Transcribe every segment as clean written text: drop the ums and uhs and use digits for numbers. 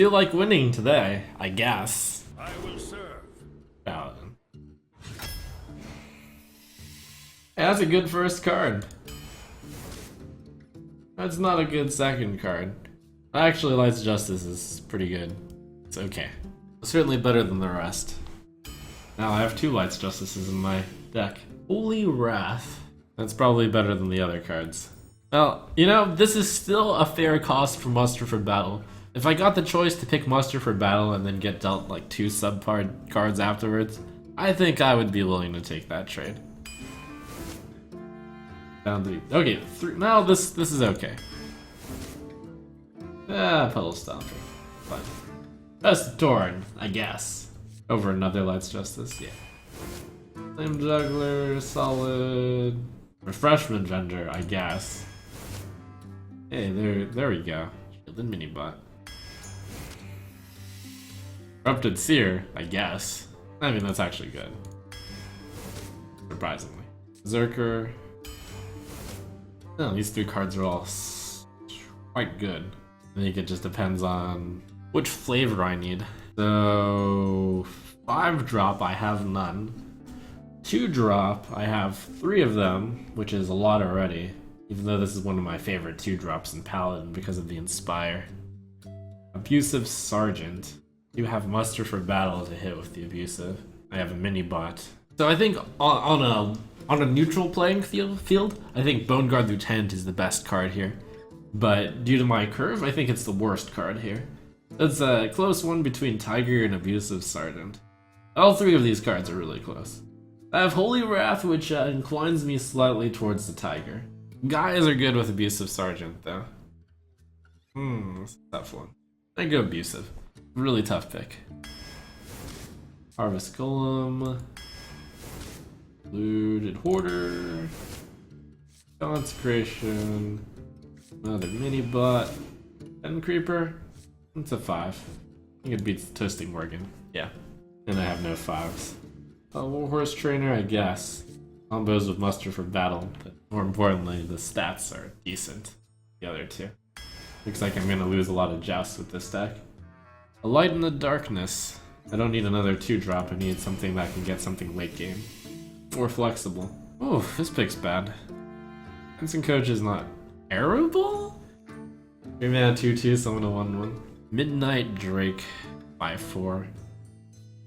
Feel like winning today, I guess. I will serve. Paladin. Hey, that's a good first card. That's not a good second card. Actually, Light's Justice is pretty good. It's okay. Certainly better than the rest. Now I have 2 Light's Justices in my deck. Holy Wrath. That's probably better than the other cards. Well, you know, this is still a fair cost for Muster for Battle. If I got the choice to pick Muster for Battle and then get dealt like 2 subpar cards afterwards, I think I would be willing to take that trade. Down to okay, now this is okay. Puddle Stomper. Fine. Best Torn, I guess. Over another Light's Justice, yeah. Flame Juggler, solid. Refreshment Vendor, I guess. Hey, there we go. Shielded Minibot. Corrupted Seer, I guess. I mean, that's actually good. Surprisingly. Berserker. Oh, these 3 cards are all quite good. I think it just depends on which flavor I need. So 5 drop, I have none. 2 drop, I have 3 of them, which is a lot already. Even though this is one of my favorite 2 drops in Paladin because of the Inspire. Abusive Sergeant. You have Muster for Battle to hit with the Abusive. I have a mini bot. So I think on a neutral playing field, I think Bone Guard Lieutenant is the best card here. But due to my curve, I think it's the worst card here. It's a close one between Tiger and Abusive Sergeant. All 3 of these cards are really close. I have Holy Wrath, which inclines me slightly towards the Tiger. Guys are good with Abusive Sergeant, though. That's a tough one. I go Abusive. Really tough pick. Harvest Golem. Looted Hoarder. Consecration. Another mini bot. And Creeper. It's a 5. I think it beats Toasting Morgan. Yeah. And I have no 5s. Warhorse Trainer, I guess. Combos with Muster for Battle, but more importantly, the stats are decent. The other 2. Looks like I'm gonna lose a lot of jousts with this deck. A Light in the Darkness. I don't need another 2 drop, I need something that can get something late game. More flexible. Oh, this pick's bad. Ensign Coach is not terrible? 3 mana 2/2, summon a 1/1. Midnight Drake, 5/4.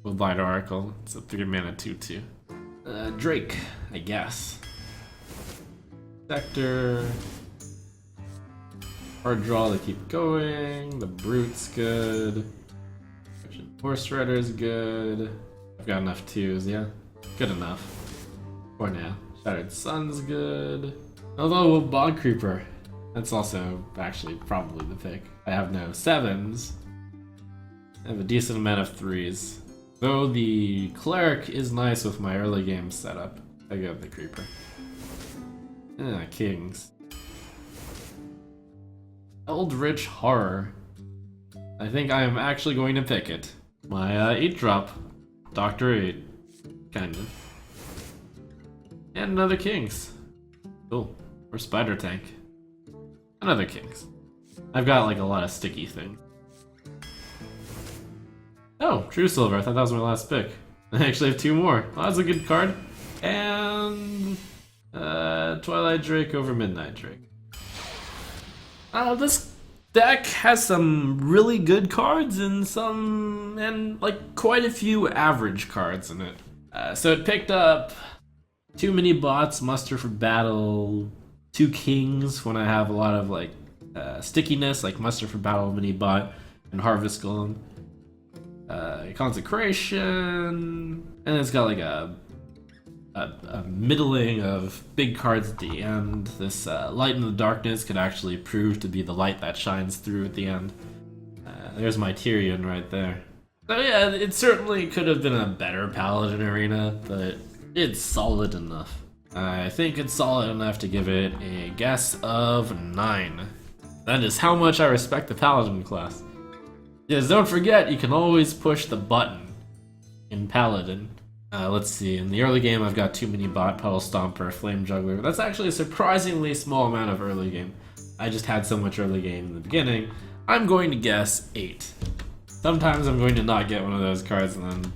With Light Oracle, it's a 3 mana 2/2. Drake, I guess. Sector. Hard draw to keep going. The Brute's good. Horse Rider's good. I've got enough 2s, yeah. Good enough. For now. Shattered Sun's good. Although Bog Creeper, that's also actually probably the pick. I have no 7s. I have a decent amount of 3s. Though the Cleric is nice with my early game setup. I go with the Creeper. Kings. Eldritch Horror. I think I am actually going to pick it. My 8 drop. Doctor 8. Kind of. And another Kings. Cool. Or Spider Tank. Another Kings. I've got like a lot of sticky things. Oh, True Silver. I thought that was my last pick. I actually have 2 more. Well, that's a good card. And Twilight Drake over Midnight Drake. This deck has some really good cards and like quite a few average cards in it. So it picked up 2 mini bots, Muster for Battle, 2 Kings when I have a lot of like stickiness, like Muster for Battle, mini bot, and Harvest Golem. Consecration, and it's got like a middling of big cards at the end. This Light in the Darkness could actually prove to be the light that shines through at the end. There's my Tyrion right there. So yeah, it certainly could have been a better Paladin arena, but it's solid enough. I think it's solid enough to give it a guess of 9. That is how much I respect the Paladin class. Yes, don't forget, you can always push the button in Paladin. Let's see, in the early game I've got 2 mini bot, Puddle Stomper, Flame Juggler. That's actually a surprisingly small amount of early game. I just had so much early game in the beginning. I'm going to guess 8. Sometimes I'm going to not get one of those cards and then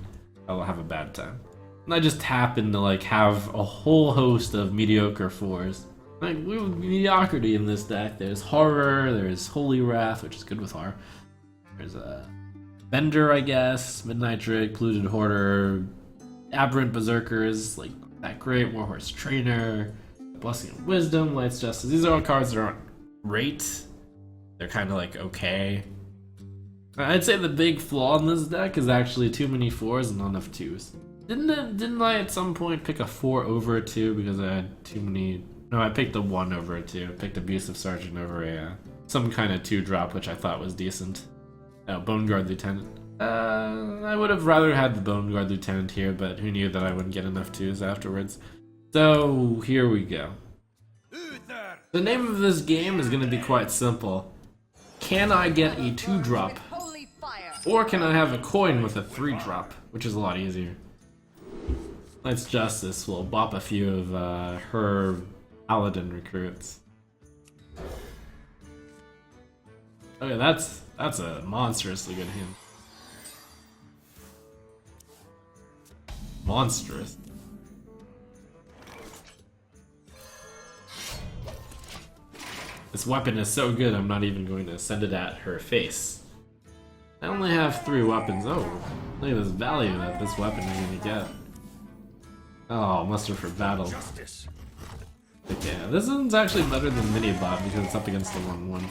I'll have a bad time. And I just happen to like have a whole host of mediocre 4s. Like, mediocrity in this deck. There's Horror, there's Holy Wrath, which is good with horror. There's a Bender, I guess, Midnight Drake, Polluted Hoarder, Aberrant Berserkers, like that great, Warhorse Trainer, Blessing of Wisdom, Light's Justice. These are all cards that aren't great. They're kind of like okay. I'd say the big flaw in this deck is actually too many 4s and not enough 2s. Didn't I at some point pick a 4 over a 2 because I had too many? No, I picked a 1 over a 2. I picked Abusive Sergeant over a some kind of 2-drop, which I thought was decent. Oh, Bone Guard Lieutenant. I would have rather had the Bone Guard Lieutenant here, but who knew that I wouldn't get enough 2s afterwards. So here we go. The name of this game is going to be quite simple. Can I get a 2-drop? Or can I have a coin with a 3-drop? Which is a lot easier. Light's Justice will bop a few of her Paladin recruits. Okay, that's a monstrously good hand. Monstrous. This weapon is so good, I'm not even going to send it at her face. I only have 3 weapons. Oh, look at this value that this weapon is going to get. Oh, Muster for Battle. Yeah, this one's actually better than Minibot because it's up against the 1-1.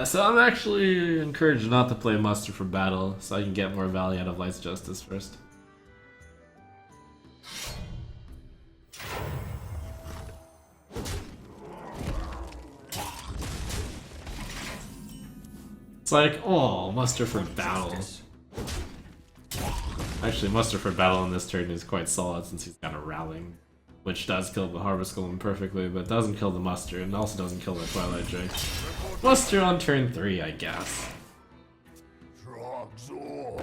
So I'm actually encouraged not to play Muster for Battle so I can get more value out of Light's Justice first. It's like, oh, Muster for Battle. Actually, Muster for Battle on this turn is quite solid since he's got a Rowling, which does kill the Harvest Golem perfectly, but doesn't kill the Muster, and also doesn't kill the Twilight Drake. Muster on turn 3, I guess. Trogzor.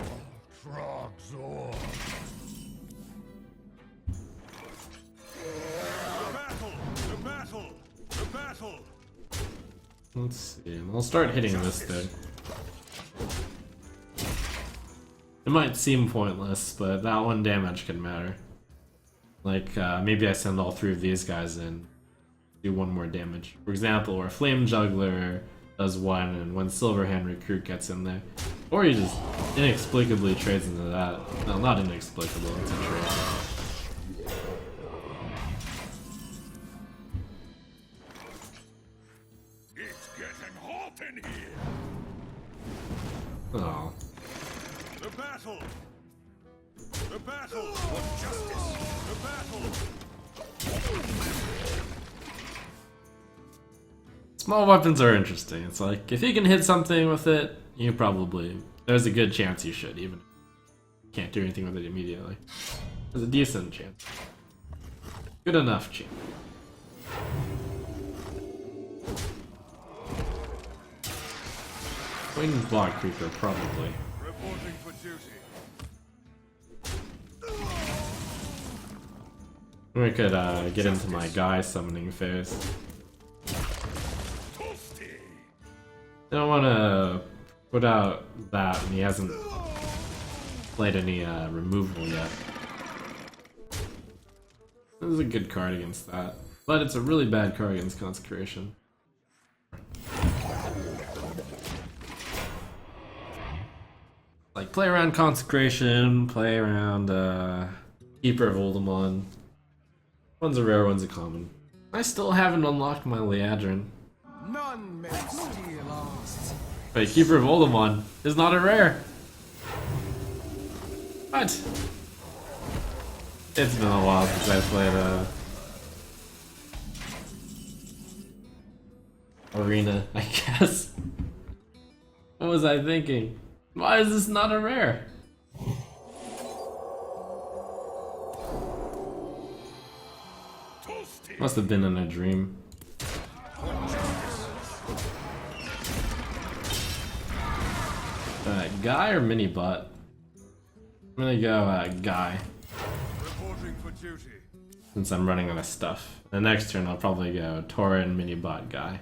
The battle. Let's see, I'll start hitting this thing. It might seem pointless, but that 1 damage can matter. Like, maybe I send all 3 of these guys in, do 1 more damage. For example, or Flame Juggler does 1, and when Silverhand Recruit gets in there. Or he just inexplicably trades into that. No, not inexplicable, it's a trade. It's getting hot in here. Oh. The battle. For justice. The battle. Small weapons are interesting. It's like, if you can hit something with it, you probably... There's a good chance you should, even if you can't do anything with it immediately. There's a decent chance. Good enough chance. Winged Block Creeper, probably. Reporting for duty. We could get into my guy summoning phase. I don't want to put out that, and he hasn't played any removal yet. This is a good card against that, but it's a really bad card against Consecration. Like, play around Consecration, play around Keeper of Oldemon. One's a rare, one's a common. I still haven't unlocked my Leadrin. None may steal ours. Wait, Keeper of Oldemon is not a rare. What? It's been a while since I played Arena, I guess. What was I thinking? Why is this not a rare? Must have been in a dream. Guy or mini bot? I'm gonna go Guy. Reporting for duty. Since I'm running out of stuff. The next turn I'll probably go Tauren, mini bot, Guy.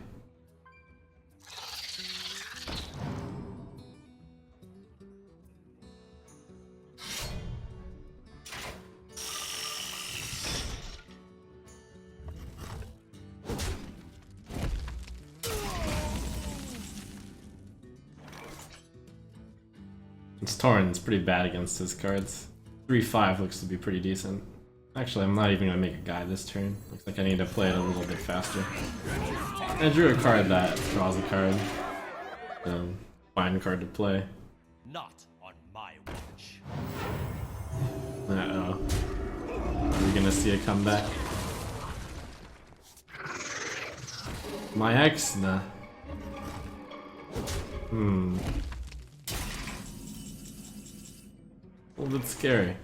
It's Torrent's pretty bad against his cards. 3-5 looks to be pretty decent. Actually, I'm not even gonna make a guy this turn. Looks like I need to play it a little bit faster. I drew a card that draws a card. Fine card to play. Not on my watch. Uh-oh. Are we gonna see a comeback? My ex? Nah. A little bit scary.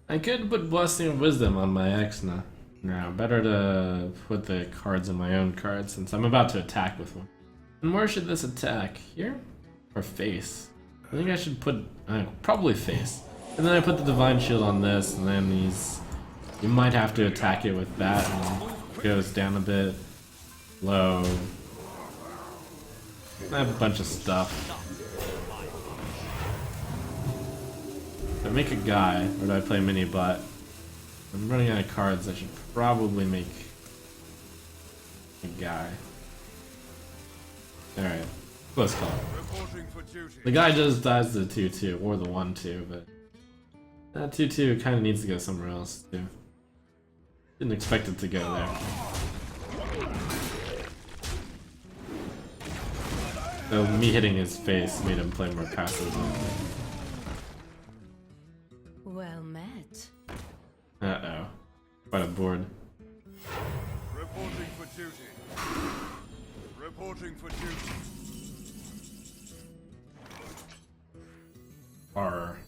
I could put Blessing of Wisdom on my ex now. No, better to put the cards in my own cards since I'm about to attack with one. And where should this attack? Here? Or face? I think I should put... probably face. And then I put the Divine Shield on this, and then these... You might have to attack it with that, and it goes down a bit. Low. I have a bunch of stuff. Do I make a guy, or do I play mini bot? I'm running out of cards, I should probably make a guy. Alright, close call. The guy just dies to the 2-2, or the 1-2, but that 2-2 kind of needs to go somewhere else, too. Didn't expect it to go there. So me hitting his face made him play more passive. Well met. Uh-oh. Quite a board. Reporting for duty. Reporting for duty. R.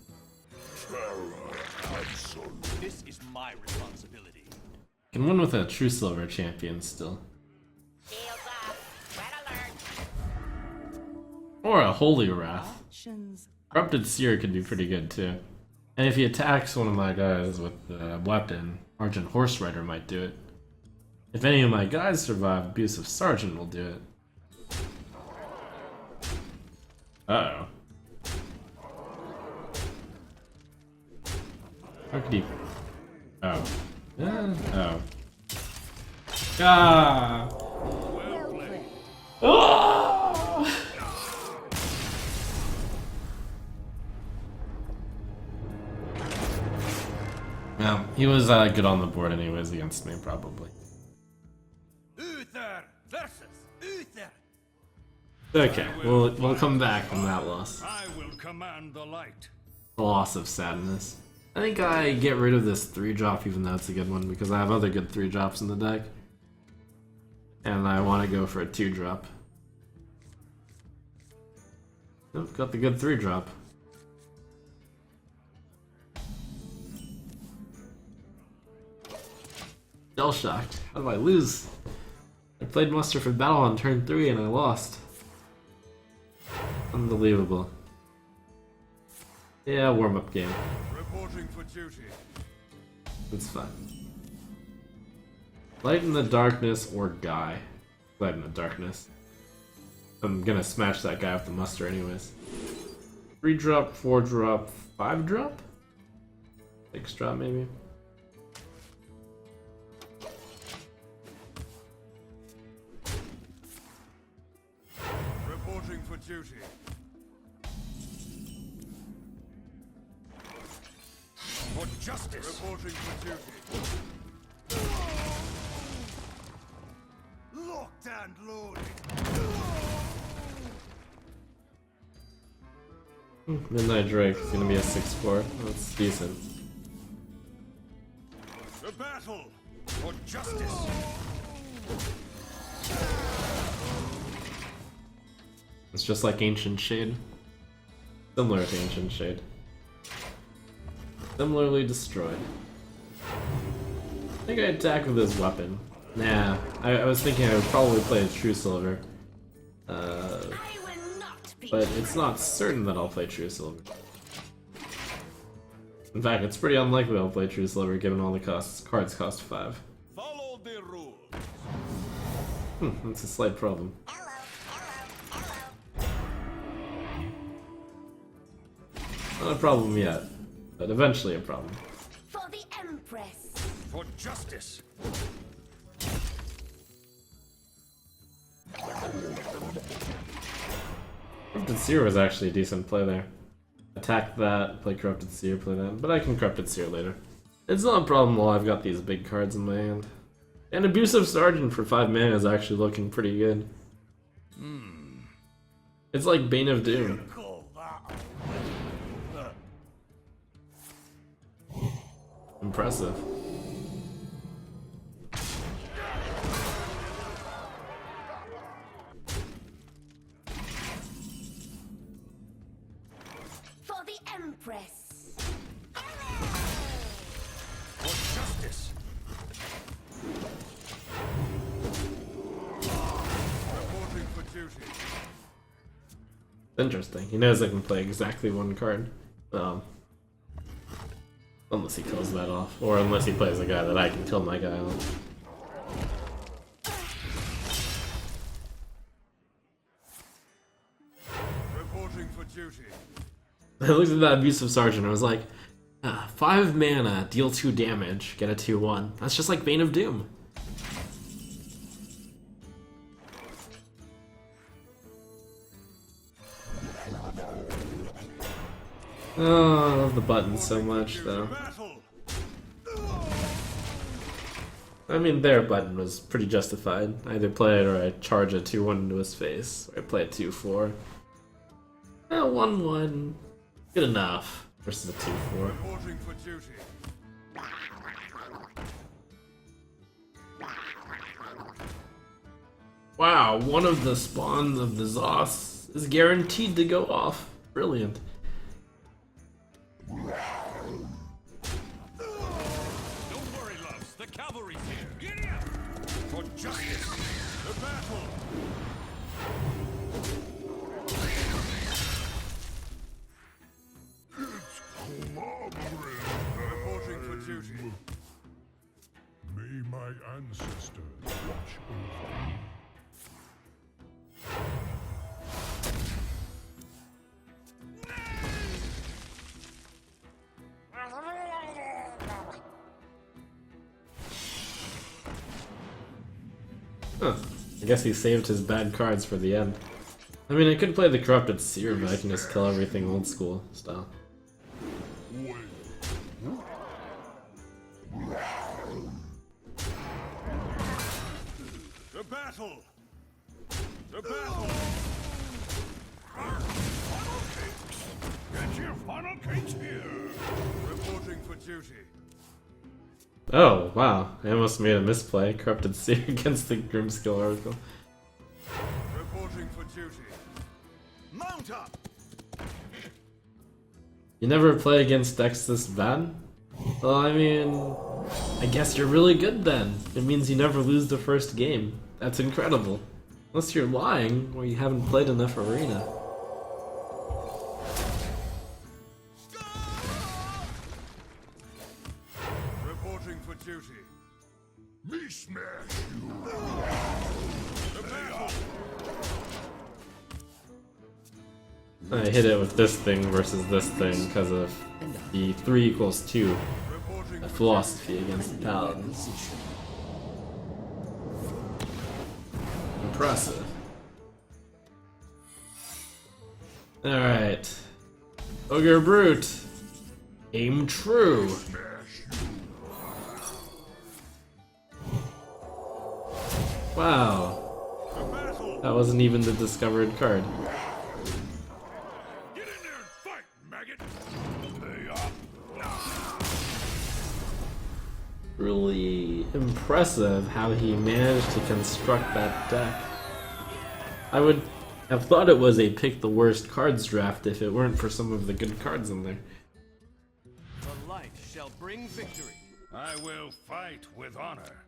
This is my responsibility. Can win with a True Silver champion still. Shields up. Red alert. Or a Holy Wrath. Options. Corrupted Seer could be pretty good too. And if he attacks one of my guys with the weapon, Argent Horse Rider might do it. If any of my guys survive, Abusive Sergeant will do it. Uh-oh. How could he... Oh. Oh. Ah! Well played. Ah! Well, he was good on the board anyways against me, probably. Uther versus Uther. Okay, we'll come back from that loss. I will command the light. The loss of sadness. I think I get rid of this 3-drop even though it's a good one because I have other good 3-drops in the deck. And I want to go for a 2-drop. Nope, got the good 3-drop. Shell shocked. How did I lose? I played Muster for Battle on turn 3 and I lost. Unbelievable. Yeah, warm-up game. Reporting for duty. It's fine. Light in the Darkness or Guy. Light in the Darkness. I'm gonna smash that guy with the Muster anyways. 3-drop, 4-drop, 5-drop? 6-drop maybe? Reporting for duty. For justice. Reporting for duty. Locked and loaded. Midnight Drake is gonna be a 6-4. That's decent. The battle for justice. It's just like Ancient Shade. Similar to Ancient Shade. Similarly destroyed. I think I attack with this weapon. Nah, I was thinking I would probably play a True Silver. But it's not certain that I'll play True Silver. In fact, it's pretty unlikely I'll play True Silver given all the cards cost 5. Follow the rules. That's a slight problem. Not a problem yet, but eventually a problem. For the Empress. For justice. Corrupted Seer was actually a decent play there. Attack that, play Corrupted Seer, play that. But I can Corrupted Seer later. It's not a problem while I've got these big cards in my hand. And Abusive Sergeant for 5 mana is actually looking pretty good. It's like Bane of Doom. Impressive. For the Empress. For justice. Reporting for duty. Interesting. He knows I can play exactly one card. Unless he kills that off. Or unless he plays a guy that I can kill my guy off. Reporting for duty. I looked at that Abusive Sergeant and I was like, 5 mana, deal 2 damage, get a 2/1. That's just like Bane of Doom. Oh, I love the buttons so much though. Battle. I mean, their button was pretty justified. I either play it or I charge a 2/1 into his face, or I play a 2/4. 1/1, good enough versus a 2/4. Reporting for duty. Wow, one of the spawns of the Zos is guaranteed to go off. Brilliant. Don't worry, loves. The cavalry's here. Giddy up. For justice. The battle. Reporting for duty. May my ancestors watch over me. Huh. I guess he saved his bad cards for the end. I mean, I could play the Corrupted Seer, but I can just kill everything old school style. The battle. The battle. Get your funnel cakes here. Reporting for duty. Oh, wow. I almost made a misplay. Corrupted Seer against the Grimskill Oracle. Reporting for duty. Mount up. You never play against decks this bad? Well, I mean, I guess you're really good then. It means you never lose the first game. That's incredible. Unless you're lying, or you haven't played enough Arena. Reporting for duty. Me smash you. The battle. I hit it with this thing versus this thing because of the 3=2 Reporting philosophy against the Paladin. Impressive. Alright. Ogre Brute. Aim true. Wow. the battle. That wasn't even the discovered card. Get in there and fight, maggot. Stay up. Really impressive how he managed to construct that deck. I would have thought it was a pick the worst cards draft if it weren't for some of the good cards in there. The light shall bring victory. I will fight with honor.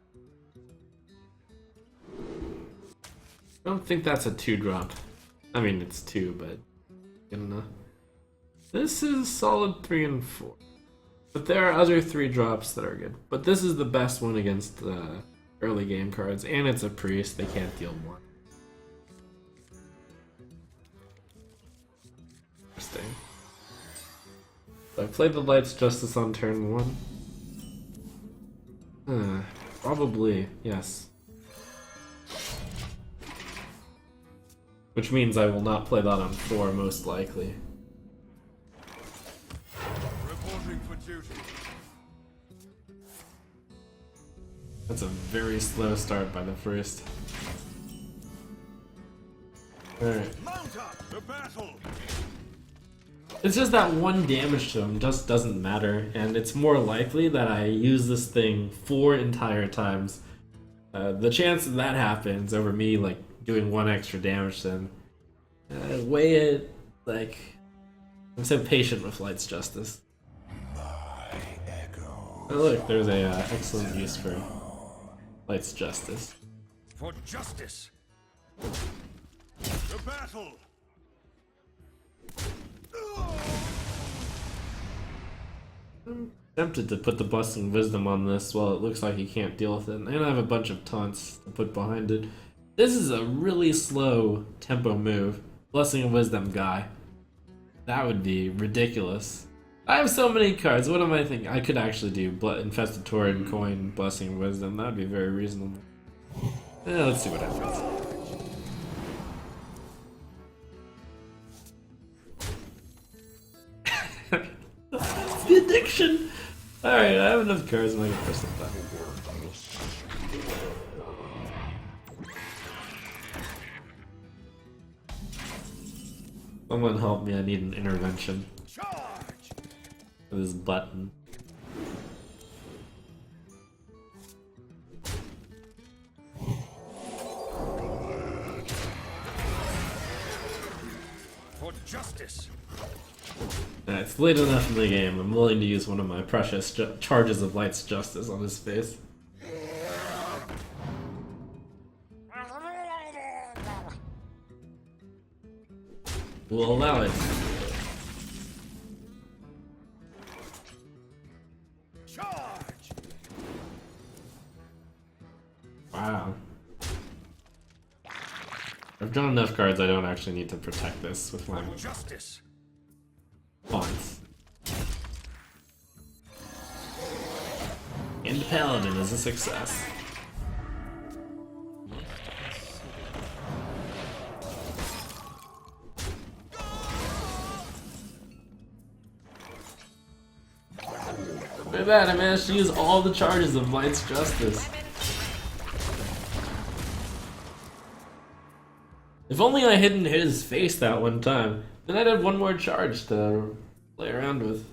I don't think that's a 2-drop. I mean, it's 2, but good enough. This is solid 3 and 4. But there are other 3-drops that are good. But this is the best one against early game cards, and it's a priest, they can't deal more. Interesting. So I played the Light's Justice on turn 1. Probably, yes. Which means I will not play that on 4, most likely. Reporting for duty. That's a very slow start by the first. Alright. Mount up! The battle! It's just that 1 damage to him just doesn't matter, and it's more likely that I use this thing 4 entire times. The chance that happens over me, like, doing 1 extra damage to him, weigh it, like, I'm so patient with Light's Justice. Oh look, there's a excellent use for Light's Justice. For justice! The battle! I'm tempted to put the Blessing of Wisdom on this while it looks like he can't deal with it, and I have a bunch of taunts to put behind it. This is a really slow tempo move. Blessing of Wisdom guy. That would be ridiculous. I have so many cards, what am I thinking? I could actually do Infested Tauren, Coin, Blessing of Wisdom, that would be very reasonable. Let's see what happens. The addiction! Alright, I have enough cards and I can press it back. Someone help me, I need an intervention. Charge! With this button. For justice! It's late enough in the game, I'm willing to use one of my precious charges of Light's Justice on his face. We'll allow it. Charge! Wow. I've drawn enough cards I don't actually need to protect this with my Justice! fonts. And Paladin is a success. Look at that, I managed to use all the charges of Light's Justice. If only I hadn't hit his face that one time, then I'd have 1 more charge to play around with.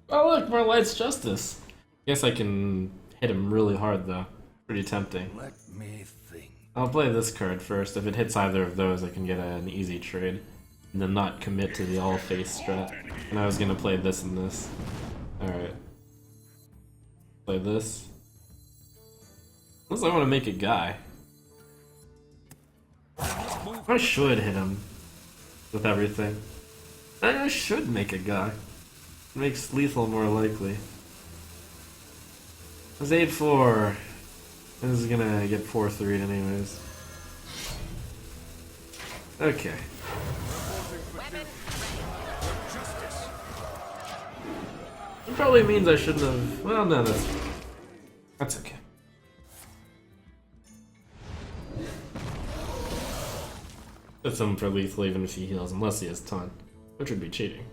Oh look, more Light's Justice. Guess I can hit him really hard though. Pretty tempting. Let me think. I'll play this card first. If it hits either of those, I can get an easy trade. And then not commit to the all-face strat. And I was gonna play this and this. Alright. Play this. Unless I want to make a guy. I should hit him. With everything. I should make a guy. It makes lethal more likely. It's 8-4. This is gonna get 4-3 anyways. Okay. It probably means I shouldn't have. Well, no, that's okay. That's him for lethal even if he heals, unless he has taunt, which would be cheating.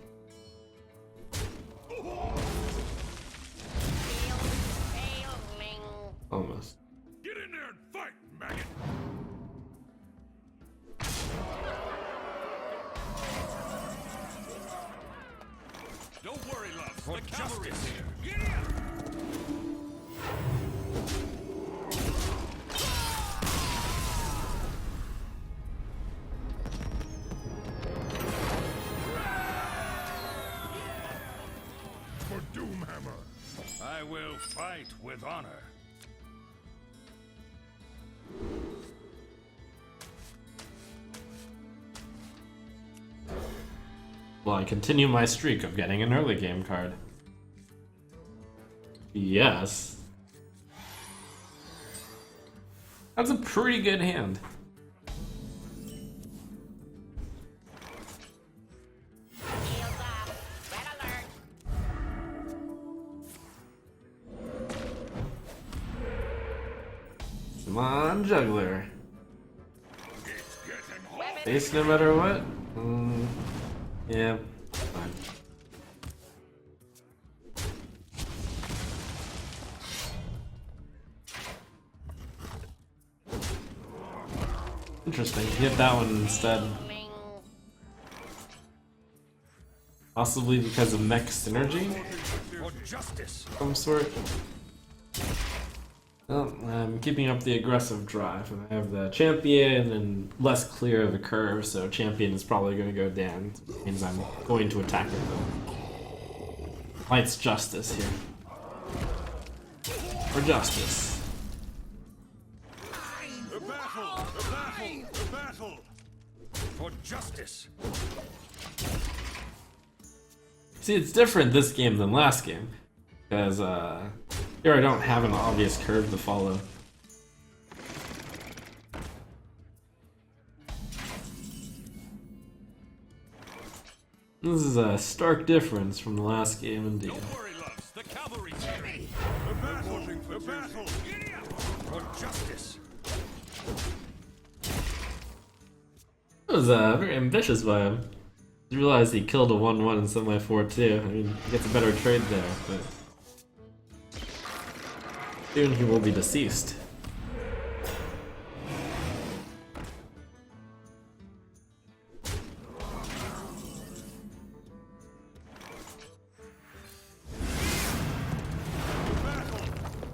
Almost. Get in there and fight, maggot! Don't worry, love. For the cavalry is here. Get in! For Doomhammer. I will fight with honor. Well, I continue my streak of getting an early game card. Yes. That's a pretty good hand. Come on, juggler. It's getting hot. Base no matter what? Yeah, fine. Interesting. Get that one instead. Possibly because of mech synergy For justice. of some sort. Well, I'm keeping up the aggressive drive, and I have the champion and less clear of a curve, so champion is probably going to go down. It means I'm going to attack it though. Light's justice here. For justice. The battle. The battle. The battle. For justice. See, it's different this game than last game, because here I don't have an obvious curve to follow. This is a stark difference from the last game indeed. Don't worry, loves. The cavalry's here. The battle. The battle. For justice. It was very ambitious by him. I realized he killed a 1-1 in semi 4-2. I mean, he gets a better trade there, but soon he will be deceased.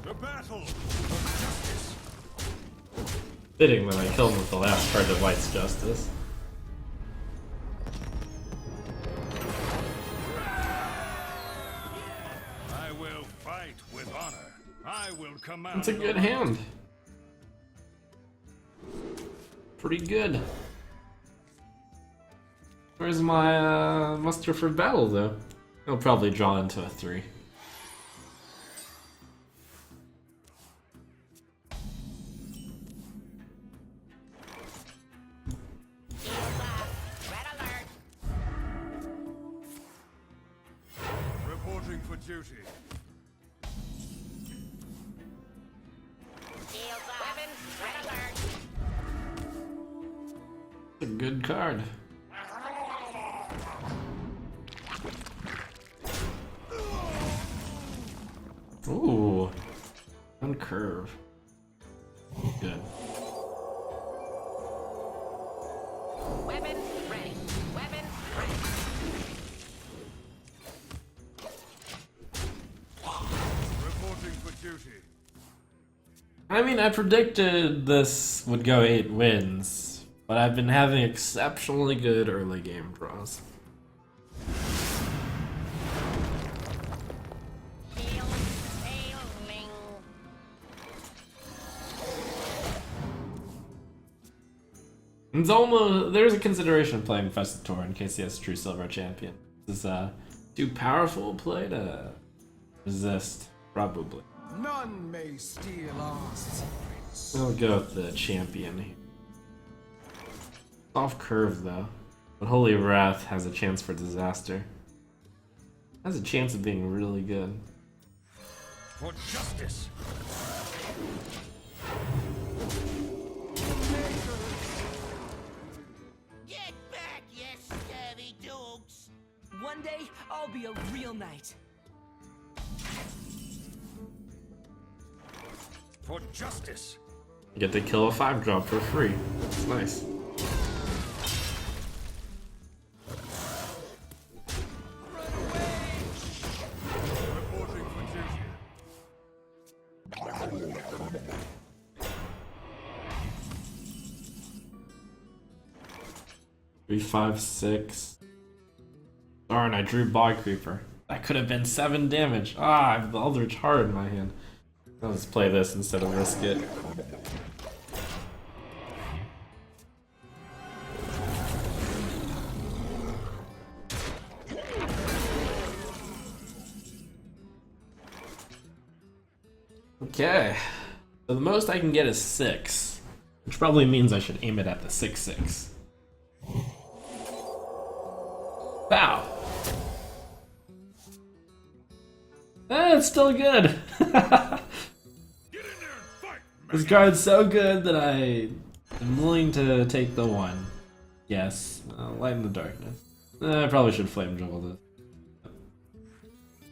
The battle. For justice. Fitting that I killed him with the last card of White's Justice. I will fight with honor. I will come out. It's a good hand. Pretty good. Where's my muster for battle though? He'll probably draw into a 3. Reporting for duty. It's a good card. Ooh. On curve. Good. Weapon ready. Weapon ready. Reporting for duty. I mean, I predicted this would go 8 wins, but I've been having exceptionally good early game draws. It's almost, there's a consideration of playing Festator in case he has True Silver Champion. This is too powerful a play to resist, probably. None may steal our secrets. I'll go with the champion here. Off curve though, but Holy Wrath has a chance for disaster. Has a chance of being really good. For justice. Get back, you scabby dogs! One day, I'll be a real knight. For justice. You get to kill a 5-drop for free. It's nice. Reporting for duty. 3, 5, 6. Darn, I drew Bog Creeper. That could have been 7 damage. Ah, I have the Eldritch Heart in my hand. I'll just play this instead of risk it. Okay. So the most I can get is 6. Which probably means I should aim it at the 6/6. Wow. It's still good. Get in there and fight, This card's so good that I am willing to take the 1. Yes, Light in the Darkness. I probably should flame juggle this.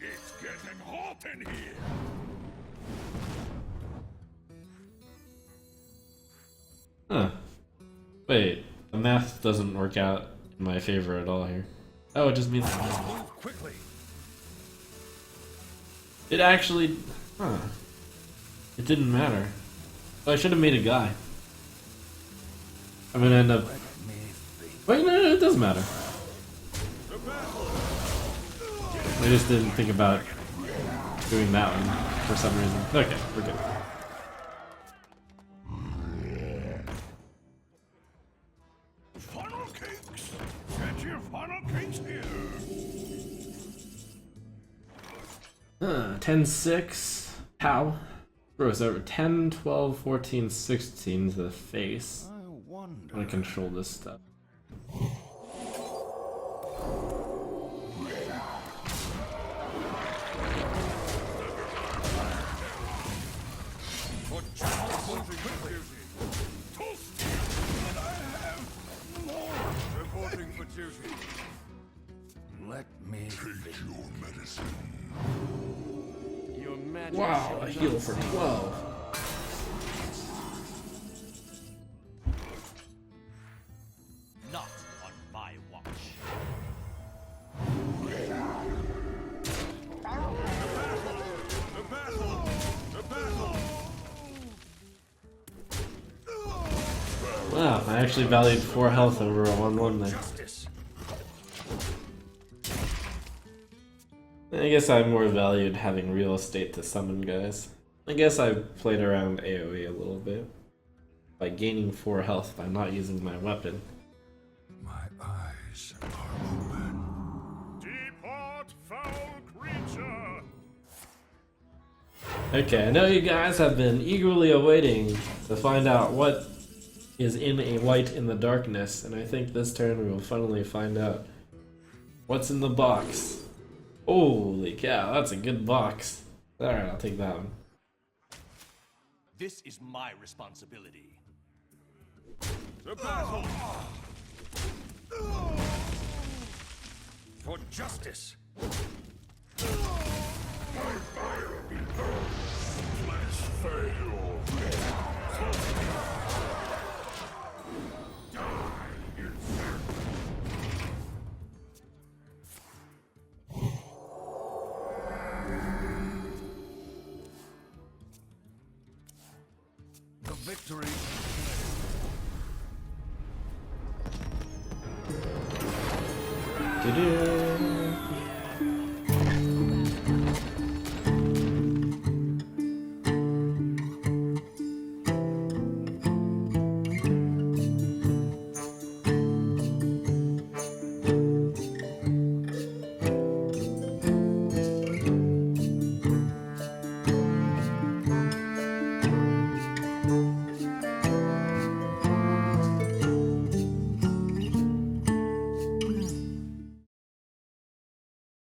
It's getting hot in here. Huh. Wait, the math doesn't work out in my favor at all here. Oh, it just means Move quickly. it actually. Huh. It didn't matter. So I should have made a guy. I'm gonna end up. Wait, no, it does matter. I just didn't think about doing that one for some reason. Okay, we're good. Funnel cakes. Get your funnel cakes here. 10-6. Pow. Throws over 10, 12, 14, 16 to the face. I wonder. I'm gonna control this stuff. For justice moving quickly. Toast. And I have more. Reporting for duty. Let me take your medicine. Your magic Wow, shall a not heal for save. 12. Not on my watch. The battle. The battle. Wow, I actually valued 4 health over a 1-1 there. Justice. I guess I more valued having real estate to summon guys. I guess I played around AoE a little bit by gaining 4 health by not using my weapon. My eyes are open. Depart, foul creature. Okay, I know you guys have been eagerly awaiting to find out what is in a Light in the Darkness, and I think this turn we will finally find out what's in the box. Holy cow, that's a good box. Alright, I'll take that one. This is my responsibility. The battle. For justice. My fire be burned. Flesh fail. The victory. Doo-doo.